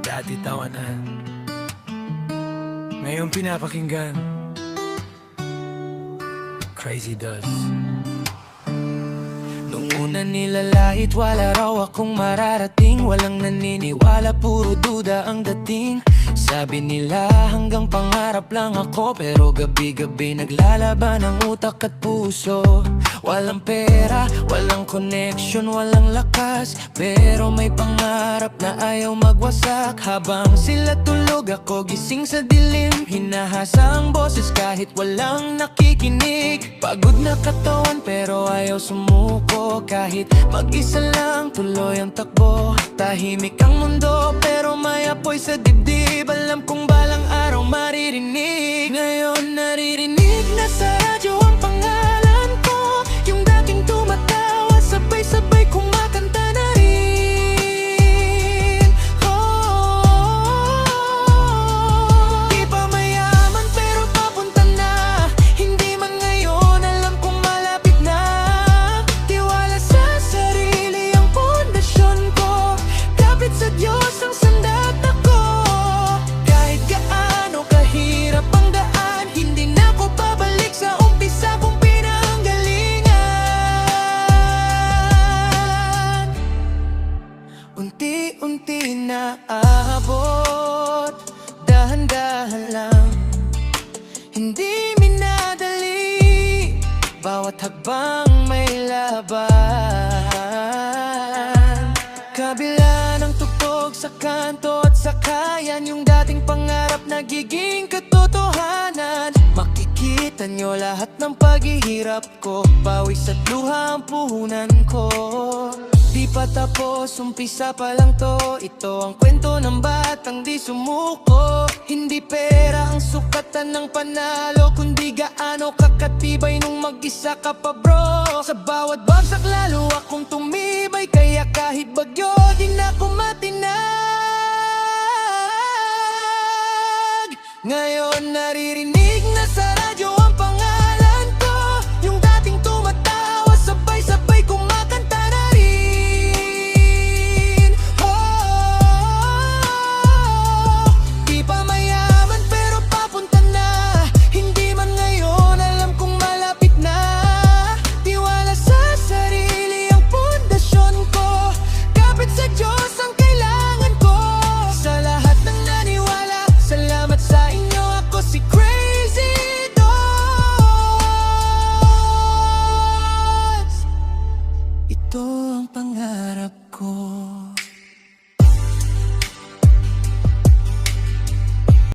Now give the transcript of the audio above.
Dati tawanan, ngayon pinapakinggan. Crazy does. Nung una nilalait, wala raw akong mararating. Walang naniniwala, puro duda ang dating. Sabi nila hanggang pangarap lang ako, pero gabi-gabi naglalaban ang utak at puso. Walang pera, walang connection, walang lakas, pero may pangarap na ayaw magwasak. Habang sila tulog, ako gising sa dilim. Hinahasa ang boses kahit walang nakikinig. Pagod na katawan pero ayaw sumuko. Kahit mag-isa lang, tuloy ang takbo. Tahimik ang mundo pero may apoy sa dibdib. Alam kong balang araw maririnig. Ngayon naririnig na sa radyo ang pangalan ko. Yung dating tumatawa, sabay-sabay kumakanta na rin. Di pa mayaman pero papunta na. Hindi man ngayon, alam kong malapit na. Tiwala sa sarili ang pundasyon ko. Kapit sa Diyos ang sandat ako. Kahit gaano kahirap ang daan, hindi na ko babalik sa umpisa kong pinanggalingan. Unti-unti na aabot, dahan-dahan lang, hindi minadali. Bawat hakbang may laban. Kabila ng tugtog sa kanto at sa kayan, yung dating pangarap nagiging katotohanan. Makikita nyo lahat ng paghihirap ko, pawis at luha ang puhunan ko. Di pa tapos, umpisa pa lang to. Ito ang kwento ng batang di sumuko. Hindi pera ang sukatan ng panalo, kundi gaano kakatibay nung mag-isa ka pa bro. Sa bawat bagsak lalo akong tumibay, kaya kahit bagyo di na ko matinag. Ngayon naririnig na sa radyo ang pangalan ko. Yung dating tumatawa, sabay-sabay kumakanta na rin. Di pa mayaman pero papunta na. Hindi man ngayon, alam kong malapit na. Tiwala sa sarili ang pundasyon ko. Kapit sa Diyos ang kailangan ko. Sa lahat ng naniwala, salamat sa inyo. Ako si Crazy Dots. Ito ang pangarap ko.